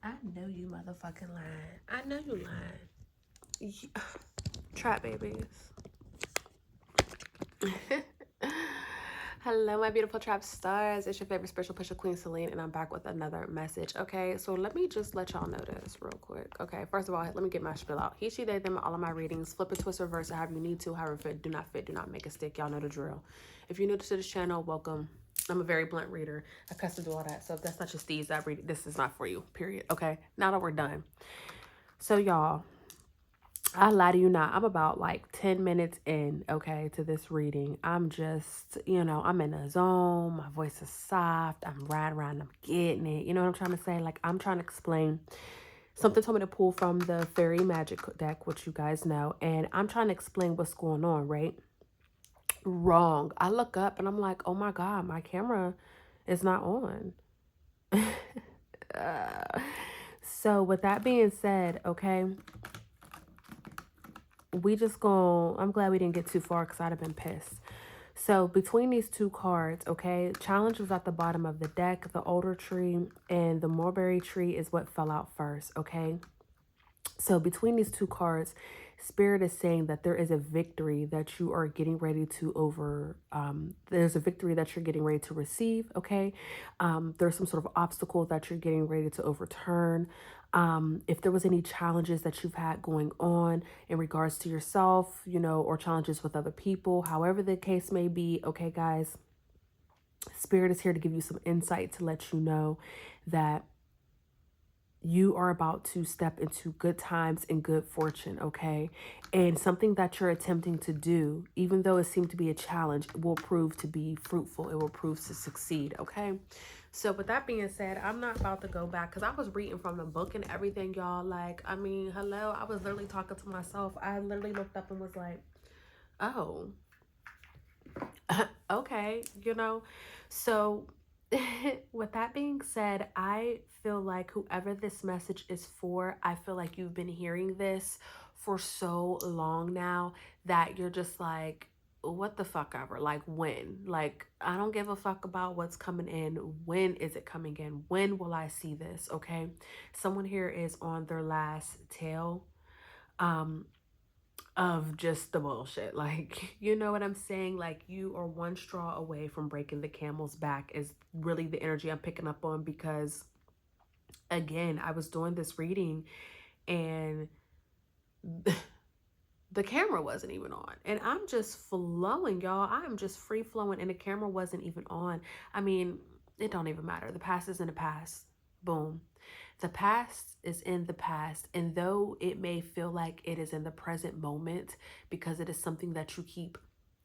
I know you motherfucking lying. I know you lying. Trap babies. Hello, my beautiful trap stars. It's your favorite spiritual pusher, Queen Celine, and I'm back with another message. Okay, so let me just let y'all know this real quick. Okay, first of all, let me get my spiel out. He, she, they, them, all of my readings. Flip it, twist, reverse it, however you need to. However fit, do not make a stick. Y'all know the drill. If you're new to this channel, welcome. I'm a very blunt reader. I custom do all that. So if that's not your steez, that read this is not for you. Period. Okay. Now that we're done. So y'all, I lie to you not. I'm about like 10 minutes in, okay, to this reading. I'm just, I'm in a zone. My voice is soft. I'm riding around. I'm getting it. You know what I'm trying to say? Like, I'm trying to explain. Something told me to pull from the Fairy Magic deck, which you guys know. And I'm trying to explain what's going on, right? Wrong. I look up and I'm like, oh my God, my camera is not on. So with that being said, okay, I'm glad we didn't get too far because I'd have been pissed. So between these two cards, okay, challenge was at the bottom of the deck. The older tree and the mulberry tree is what fell out first, okay? So between these two cards, Spirit is saying that there is a victory that you are getting ready to there's a victory that you're getting ready to receive, okay? There's some sort of obstacle that you're getting ready to overturn. If there was any challenges that you've had going on in regards to yourself, or challenges with other people, however the case may be, okay, guys, Spirit is here to give you some insight to let you know that you are about to step into good times and good fortune, okay? And something that you're attempting to do, even though it seemed to be a challenge, will prove to be fruitful. It will prove to succeed, okay? So with that being said, I'm not about to go back because I was reading from the book and everything, y'all. Like, I mean, hello, I was literally talking to myself. I literally looked up and was like, oh, okay, So with that being said, I feel like whoever this message is for, I feel like you've been hearing this for so long now that you're just like, what the fuck ever? Like, when? Like, I don't give a fuck about what's coming in. When is it coming in? When will I see this? Okay. Someone here is on their last tail. Um, of just the bullshit. Like, you know what I'm saying? Like, you are one straw away from breaking the camel's back is really the energy I'm picking up on, because again, I was doing this reading and the camera wasn't even on, and I'm just flowing, y'all. I'm just free flowing and the camera wasn't even on. I mean, it don't even matter. The past is in the past. Boom. The past is in the past, and though it may feel like it is in the present moment because it is something that you keep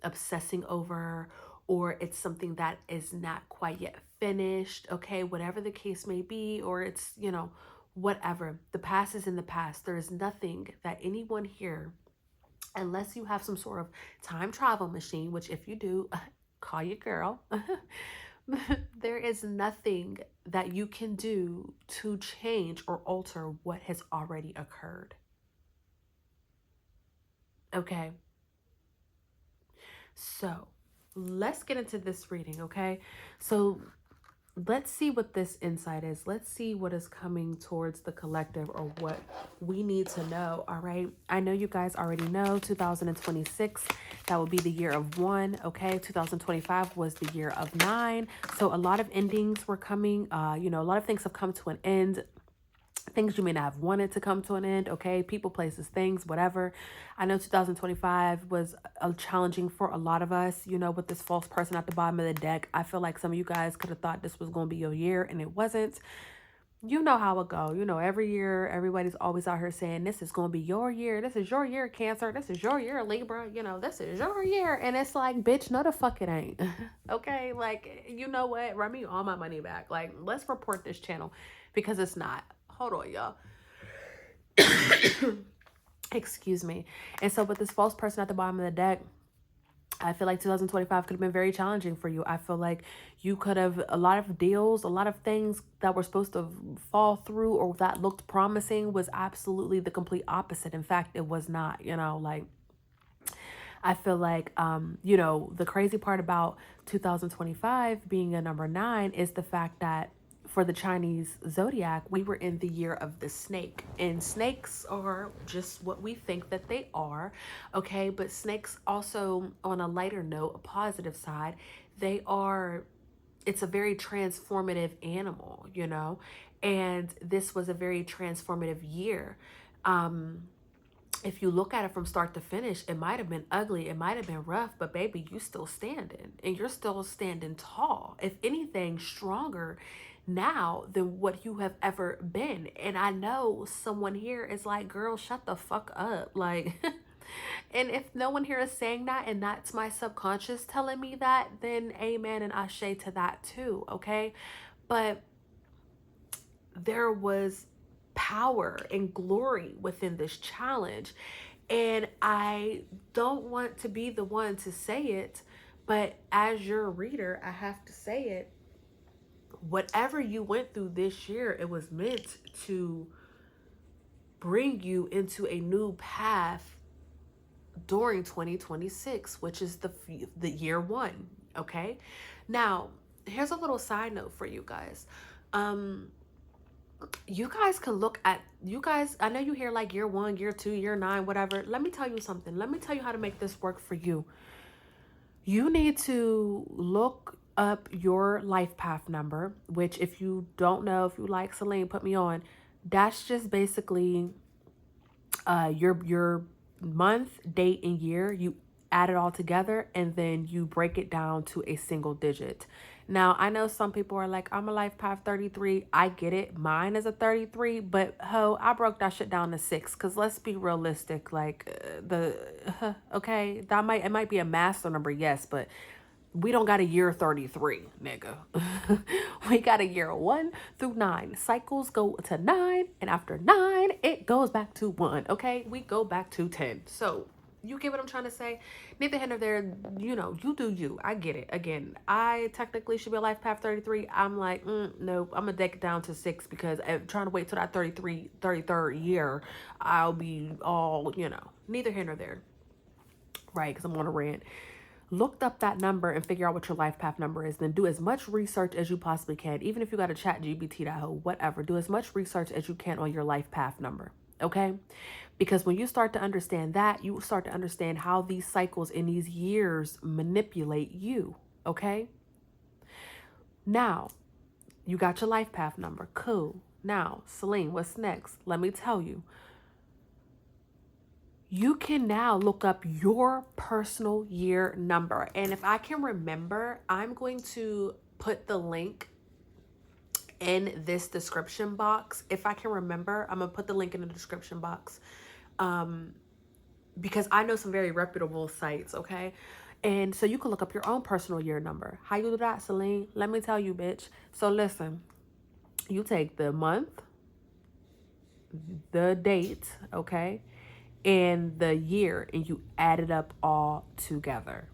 obsessing over, or it's something that is not quite yet finished, okay, whatever the case may be, or it's, whatever. The past is in the past. There is nothing that anyone here, unless you have some sort of time travel machine, which if you do, call your girl. There is nothing that you can do to change or alter what has already occurred. Okay. So let's get into this reading. Okay. So let's see what this insight is. Let's see what is coming towards the collective, or what we need to know. All right. I know you guys already know 2026, that will be the year of 1. Okay. 2025 was the year of 9. So a lot of endings were coming. A lot of things have come to an end. Things you may not have wanted to come to an end, okay? People, places, things, whatever. I know 2025 was challenging for a lot of us, with this false person at the bottom of the deck. I feel like some of you guys could have thought this was going to be your year, and it wasn't. You know how it go. Every year, everybody's always out here saying, this is going to be your year. This is your year, Cancer. This is your year, Libra. This is your year. And it's like, bitch, no, the fuck it ain't. Okay? Like, you know what? Run me all my money back. Like, let's report this channel, because it's not. Hold on, y'all. Excuse me. And so with this false person at the bottom of the deck, I feel like 2025 could have been very challenging for you. I feel like you could have, a lot of deals, a lot of things that were supposed to fall through or that looked promising was absolutely the complete opposite. In fact, it was not, like, I feel like, the crazy part about 2025 being a number 9 is the fact that for the Chinese zodiac, we were in the year of the snake. And snakes are just what we think that they are, okay? But snakes also, on a lighter note, a positive side, they are, it's a very transformative animal, you know? And this was a very transformative year. If you look at it from start to finish, it might have been ugly, it might have been rough, but baby, you still standing and you're still standing tall. If anything, stronger now than what you have ever been. And I know someone here is like, girl, shut the fuck up. Like, and if no one here is saying that and that's my subconscious telling me that, then amen and ashe to that too, okay? But there was power and glory within this challenge. And I don't want to be the one to say it, but as your reader, I have to say it. Whatever you went through this year, it was meant to bring you into a new path during 2026, which is the year one, okay? Now, here's a little side note for you guys. You guys can look at, you guys, I know you hear like year one, year two, year nine, whatever. Let me tell you something. Let me tell you how to make this work for you. You need to look up your life path number, which if you don't know, if you like Celine, put me on. That's just basically your month, date, and year. You add it all together and then you break it down to a single digit. Now, I know some people are like, I'm a life path 33. I get it. Mine is a 33, but I broke that shit down to 6 because let's be realistic. Like okay, it might be a master number, yes, but we don't got a year 33, nigga. We got a year 1 through 9. Cycles go to 9, and after 9, it goes back to 1, okay? We go back to 10. So, you get what I'm trying to say? Neither here nor there, you know, you do you. I get it. Again, I technically should be a life path 33. I'm like, nope, I'm going to take it down to 6 because I'm trying to wait till that 33rd year, I'll be all, you know, neither here nor there. Right, because I'm on a rant. Look up that number and figure out what your life path number is. Then do as much research as you possibly can. Even if you got to chat GBT that hoe, whatever. Do as much research as you can on your life path number. Okay? Because when you start to understand that, you start to understand how these cycles in these years manipulate you. Okay? Now, you got your life path number. Cool. Now, Celine, what's next? Let me tell you. You can now look up your personal year number. And if I can remember, I'm going to put the link in this description box. If I can remember, I'm going to put the link in the description box. Because I know some very reputable sites, okay? And so you can look up your own personal year number. How you do that, Celine? Let me tell you, bitch. So listen, you take the month, the date, okay? And the year, and you add it up all together.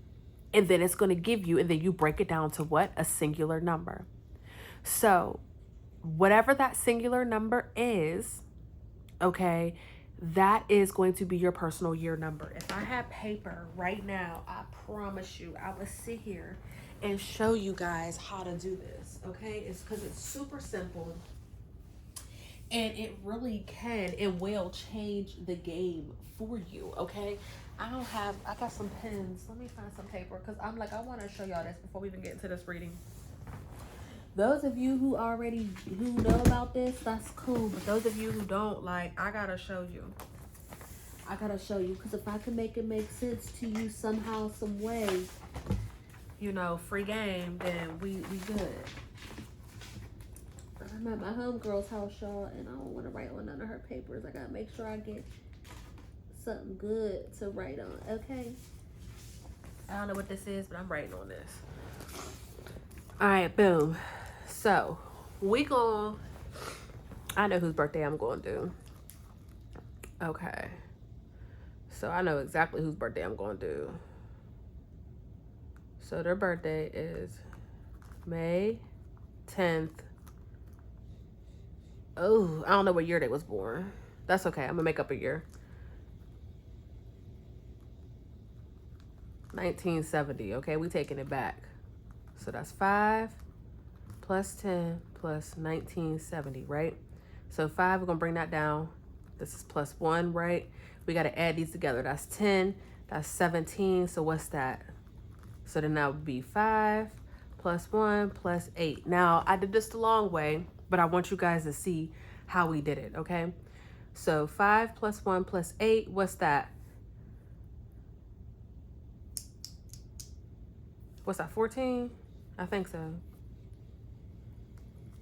And then it's going to give you, and then you break it down to what? A singular number. So whatever that singular number is, okay, that is going to be your personal year number. If I had paper right now, I promise you, I would sit here and show you guys how to do this, okay? It's because it's super simple. And it really can and will change the game for you, okay? I got some pens. Let me find some paper because I want to show y'all this before we even get into this reading. Those of you who know about this, that's cool. But those of you who don't, like, I got to show you. Because if I can make it make sense to you somehow, some way, you know, free game, then we good. I'm at my homegirl's house, y'all, and I don't want to write on none of her papers. I gotta make sure I get something good to write on, okay? I don't know what this is, but I'm writing on this. All right, boom. So, I know whose birthday I'm going to do. Okay. So, I know exactly whose birthday I'm going to do. So, their birthday is May 10th. Oh, I don't know what year they was born. That's okay. I'm going to make up a year. 1970. Okay, we taking it back. So that's 5 plus 10 plus 1970, right? So 5, we're going to bring that down. This is plus 1, right? We got to add these together. That's 10. That's 17. So what's that? So then that would be 5 plus 1 plus 8. Now, I did this the long way, but I want you guys to see how we did it, okay? So 5 plus 1 plus 8, what's that? What's that, 14? I think so.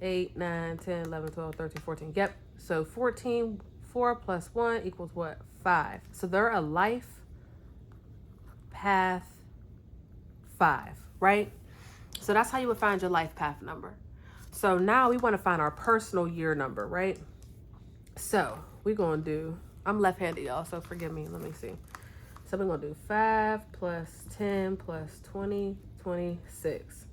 8, 9, 10, 11, 12, 13, 14. Yep. So 14, 4 plus 1 equals what? 5. So they're a life path 5, right? So that's how you would find your life path number. So now we want to find our personal year number, right? So we're going to do, I'm left-handed, y'all, so forgive me. Let me see. So we're going to do 5 plus 10 plus 20, 26.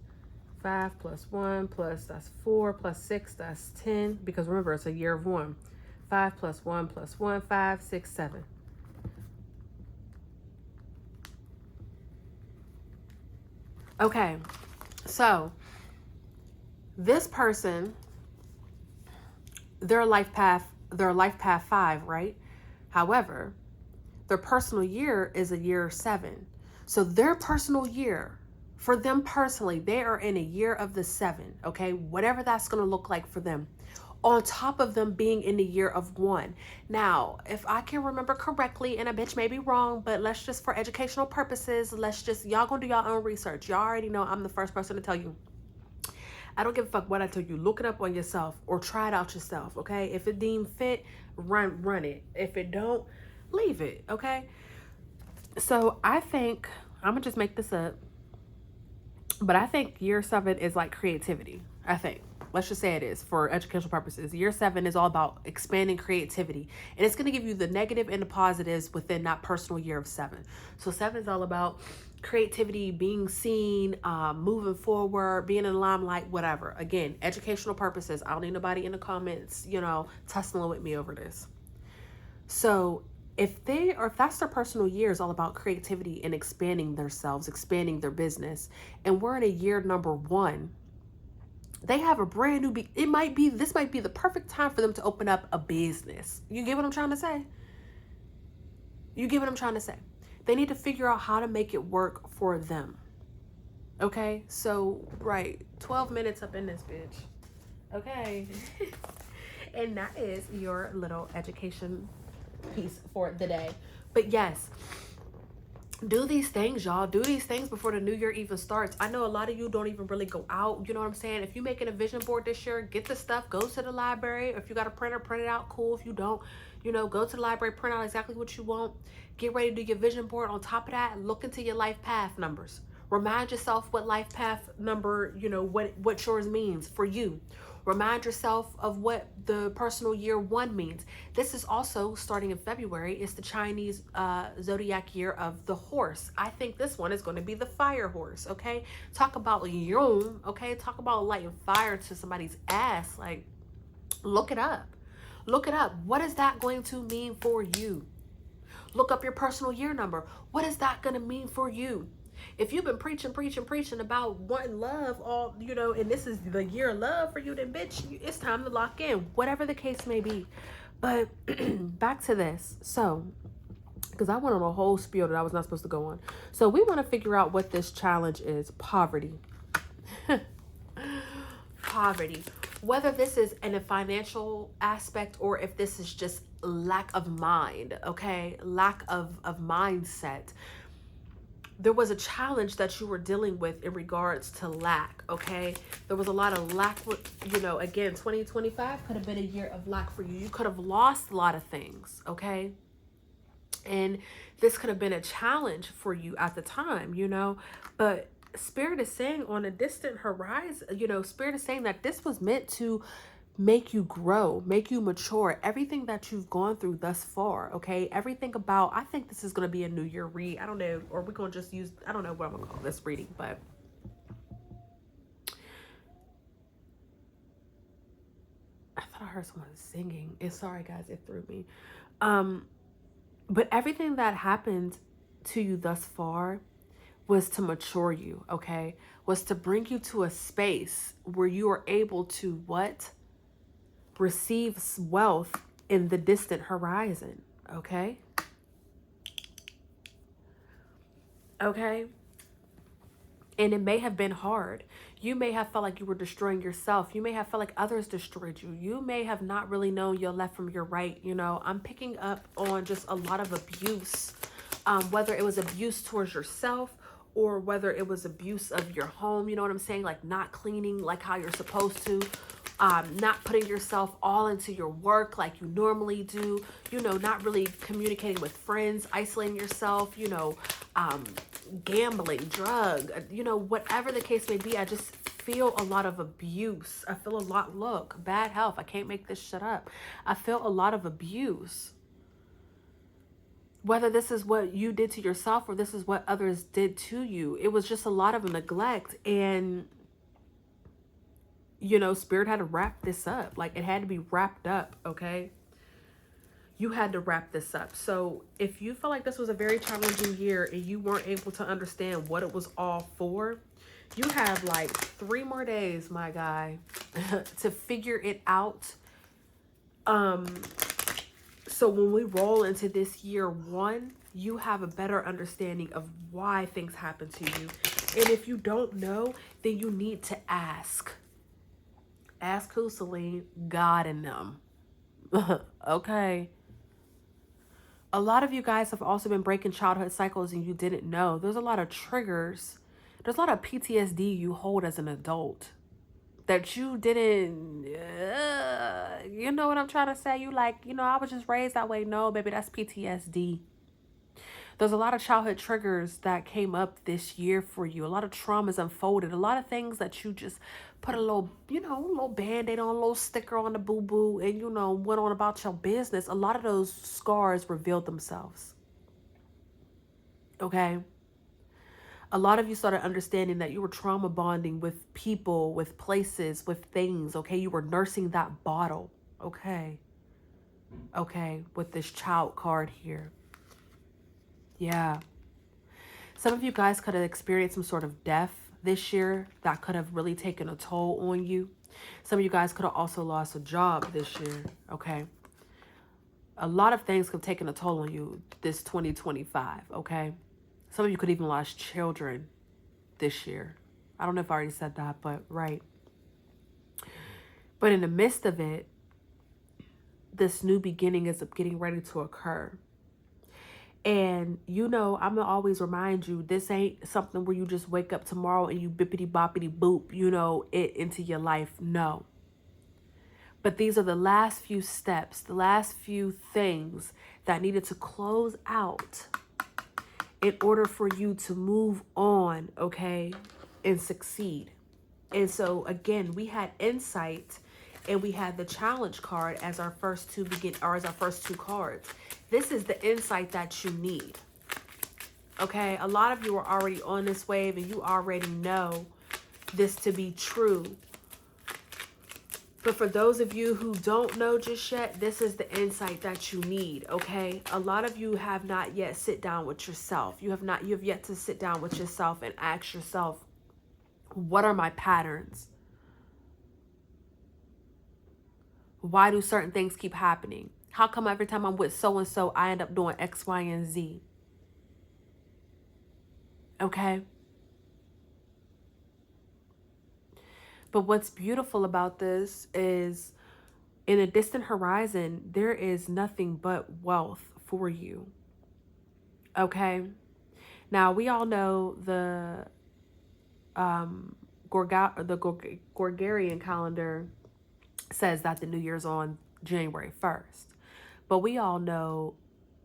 5 plus 1 plus, that's 4 plus 6, that's 10. Because remember, it's a year of 1. 5 plus 1 plus 1, 5, 6, 7. Okay, so this person, their life path 5, right? However, their personal year is a year 7. So their personal year, for them personally, they are in a year of the 7, okay? Whatever that's going to look like for them. On top of them being in the year of 1. Now, if I can remember correctly, and a bitch may be wrong, but let's just, for educational purposes, y'all gonna do y'all own research. Y'all already know I'm the first person to tell you. I don't give a fuck what I tell you. Look it up on yourself or try it out yourself, okay? If it deem fit, run it. If it don't, leave it, okay? So I think, I'm gonna just make this up, but I think year 7 is like creativity, I think. Let's just say it is for educational purposes. Year 7 is all about expanding creativity. And it's going to give you the negative and the positives within that personal year of 7. So 7 is all about creativity, being seen, moving forward, being in the limelight, whatever. Again, educational purposes. I don't need nobody in the comments, tussling with me over this. So if that's their personal year is all about creativity and expanding themselves, expanding their business, and we're in a year number 1, they have a brand new, this might be the perfect time for them to open up a business. You get what I'm trying to say? They need to figure out how to make it work for them. Okay? So, right, 12 minutes up in this bitch. Okay. And that is your little education piece for the day. But yes, do these things, y'all. Do these things before the new year even starts. I know a lot of you don't even really go out. You know what I'm saying? If you're making a vision board this year, get the stuff, go to the library. If you got a printer, print it out. Cool. If you don't, go to the library, print out exactly what you want. Get ready to do your vision board. On top of that, look into your life path numbers. Remind yourself what life path number, what yours means for you. Remind yourself of what the personal year 1 means. This is also starting in February. It's the Chinese zodiac year of the horse. I think this one is going to be the fire horse, okay? Talk about yum, okay? Talk about lighting fire to somebody's ass. Like, look it up. Look it up. What is that going to mean for you? Look up your personal year number. What is that going to mean for you? If you've been preaching about wanting love and this is the year of love for you, then bitch, it's time to lock in, whatever the case may be. But back to this. So, because I went on a whole spiel that I was not supposed to go on. So we want to figure out what this challenge is. Poverty. Poverty. Whether this is in a financial aspect or if this is just lack of mind, okay? Lack of mindset. There was a challenge that you were dealing with in regards to lack, okay? There was a lot of lack, again, 2025 could have been a year of lack for you. You could have lost a lot of things, okay? And this could have been a challenge for you at the time, but Spirit is saying on a distant horizon, Spirit is saying that this was meant to make you grow, make you mature, everything that you've gone through thus far, okay? Everything about, I think this is going to be a New Year read. I don't know, or we're going to just use, I don't know what I'm going to call this reading, but I thought I heard someone singing. Sorry, guys, it threw me. But everything that happened to you thus far was to mature you, okay? Was to bring you to a space where you are able to what? Receive wealth in the distant horizon, okay? Okay? And it may have been hard. You may have felt like you were destroying yourself. You may have felt like others destroyed you. You may have not really known your left from your right. You know, I'm picking up on just a lot of abuse, whether it was abuse towards yourself or whether it was abuse of your home. You know what I'm saying? Like not cleaning like how you're supposed to. Not putting yourself all into your work like you normally do, you know, not really communicating with friends, isolating yourself, you know, gambling, drug, you know, whatever the case may be. I just feel a lot of abuse. I feel a lot, look, bad health. I can't make this shit up. I feel a lot of abuse. Whether this is what you did to yourself or this is what others did to you, it was just a lot of neglect. And you know, Spirit had to wrap this up. Like, it had to be wrapped up, okay? You had to wrap this up. So if you feel like this was a very challenging year and you weren't able to understand what it was all for, you have like 3 more days, my guy, to figure it out. So when we roll into this year 1, you have a better understanding of why things happen to you. And if you don't know, then you need to ask. Ask who, Celine? God in them. Okay. A lot of you guys have also been breaking childhood cycles and you didn't know. There's a lot of triggers. There's a lot of PTSD you hold as an adult that you didn't, you know what I'm trying to say? You like, you know, I was just raised that way. No, baby, that's PTSD. There's a lot of childhood triggers that came up this year for you. A lot of traumas unfolded. A lot of things that you just put a little, you know, a little Band-Aid on, a little sticker on the boo-boo and, you know, went on about your business. A lot of those scars revealed themselves. Okay? A lot of you started understanding that you were trauma bonding with people, with places, with things. Okay? You were nursing that bottle. Okay? Okay? With this child card here. Yeah. Some of you guys could have experienced some sort of death this year that could have really taken a toll on you. Some of you guys could have also lost a job this year, okay? A lot of things could have taken a toll on you this 2025, okay? Some of you could even lost children this year. I don't know if I already said that, but right. But in the midst of it, this new beginning is getting ready to occur. And, you know, I'm going to always remind you, this ain't something where you just wake up tomorrow and you bippity boppity boop, you know, it into your life. No. But these are the last few steps, the last few things that needed to close out in order for you to move on, okay, and succeed. And so, again, we had insight and we had the challenge card as our first two cards. This is the insight that you need. Okay, a lot of you are already on this wave and you already know this to be true. But for those of you who don't know just yet, this is the insight that you need, okay? A lot of you have not yet sit down with yourself. You have yet to sit down with yourself and ask yourself, what are my patterns? Why do certain things keep happening? How come every time I'm with so-and-so, I end up doing X, Y, and Z? Okay? But what's beautiful about this is in a distant horizon, there is nothing but wealth for you. Okay? Now, we all know the Gregorian calendar says that the New Year's on January 1st. But we all know,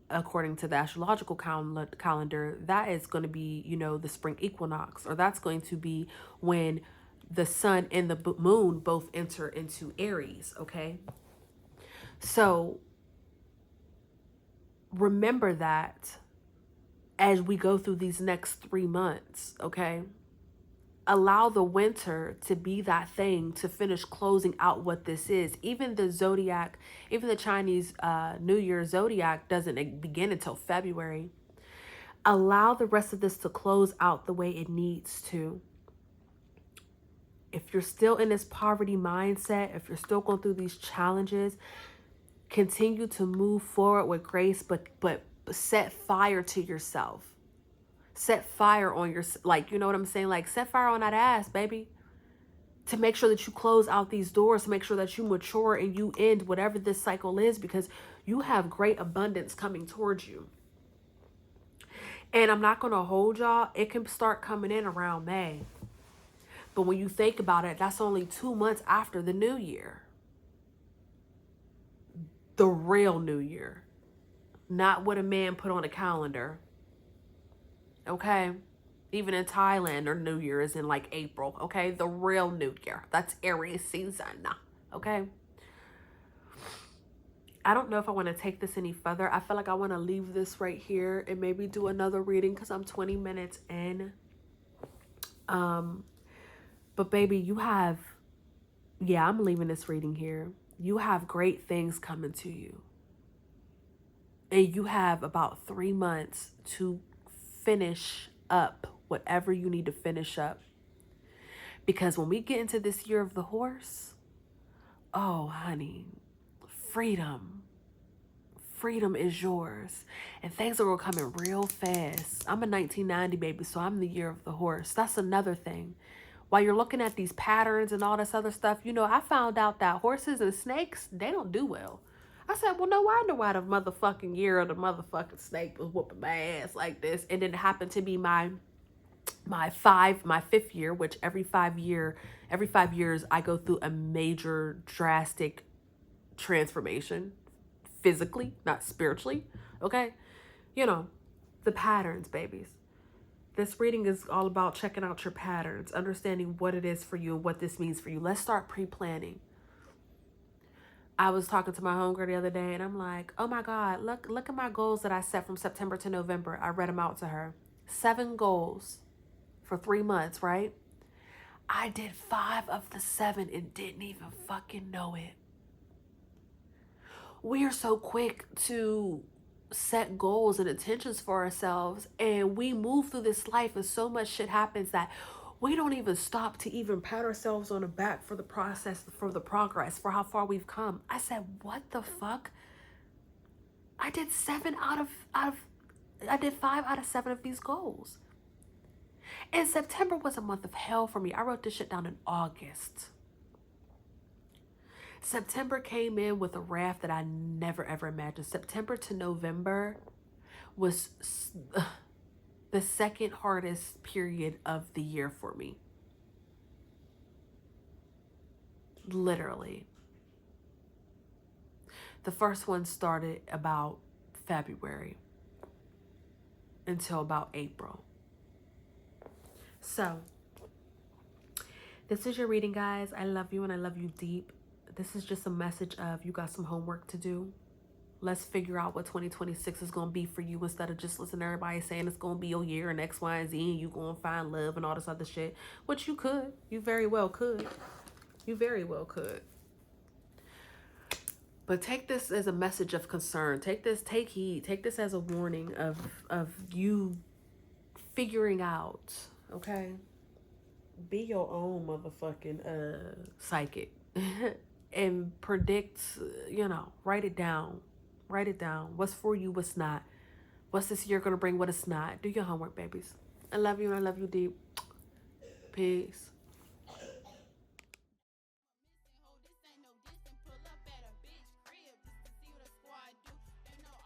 according to the astrological calendar, that is going to be, you know, the spring equinox, or that's going to be when the sun and the moon both enter into Aries, okay? So remember that as we go through these next 3 months, okay? Allow the winter to be that thing to finish closing out what this is. Even the zodiac, even the Chinese New Year zodiac doesn't begin until February. Allow the rest of this to close out the way it needs to. If you're still in this poverty mindset, if you're still going through these challenges, continue to move forward with grace, but set fire to yourself. Set fire on your, like, you know what I'm saying? Like, set fire on that ass, baby. To make sure that you close out these doors, to make sure that you mature and you end whatever this cycle is, because you have great abundance coming towards you. And I'm not going to hold y'all. It can start coming in around May. But when you think about it, that's only 2 months after the new year. The real new year. Not what a man put on a calendar. Okay? Even in Thailand, their new year is in like April. Okay? The real new year. That's Aries season. Okay? I don't know if I want to take this any further. I feel like I want to leave this right here and maybe do another reading because I'm 20 minutes in. But baby, you have, yeah, I'm leaving this reading here. You have great things coming to you. And you have about 3 months to finish up whatever you need to finish up. Because when we get into this year of the horse, oh, honey, freedom. Freedom is yours. And things are coming real fast. I'm a 1990 baby, so I'm the year of the horse. That's another thing. While you're looking at these patterns and all this other stuff, you know, I found out that horses and snakes, they don't do well. I said, well, no wonder why the motherfucking year of the motherfucking snake was whooping my ass like this. And then it happened to be my fifth year, which every 5 years I go through a major drastic transformation, physically, not spiritually. Okay, you know, the patterns, babies. This reading is all about checking out your patterns, understanding what it is for you and what this means for you. Let's start pre-planning. I was talking to my homegirl the other day and I'm like, oh my God, look at my goals that I set from September to November. I read them out to her. 7 goals for 3 months, right? I did 5 of the 7 and didn't even fucking know it. We are so quick to set goals and intentions for ourselves, and we move through this life and so much shit happens that we don't even stop to even pat ourselves on the back for the process, for the progress, for how far we've come. I said, what the fuck? I did 5 out of 7 of these goals. And September was a month of hell for me. I wrote this shit down in August. September came in with a wrath that I never ever imagined. September to November was the second hardest period of the year for me. Literally. The first one started about February until about April. So, this is your reading, guys. I love you and I love you deep. This is just a message of you got some homework to do. Let's figure out what 2026 is going to be for you instead of just listening to everybody saying it's going to be your year and X, Y, and Z and you going to find love and all this other shit, which you could. You very well could. You very well could. But take this as a message of concern. Take heed. Take this as a warning of you figuring out, okay? Be your own motherfucking psychic. And predict, you know, write it down. Write it down. What's for you, what's not. What's this year going to bring, what it's not. Do your homework, babies. I love you and I love you deep. Peace.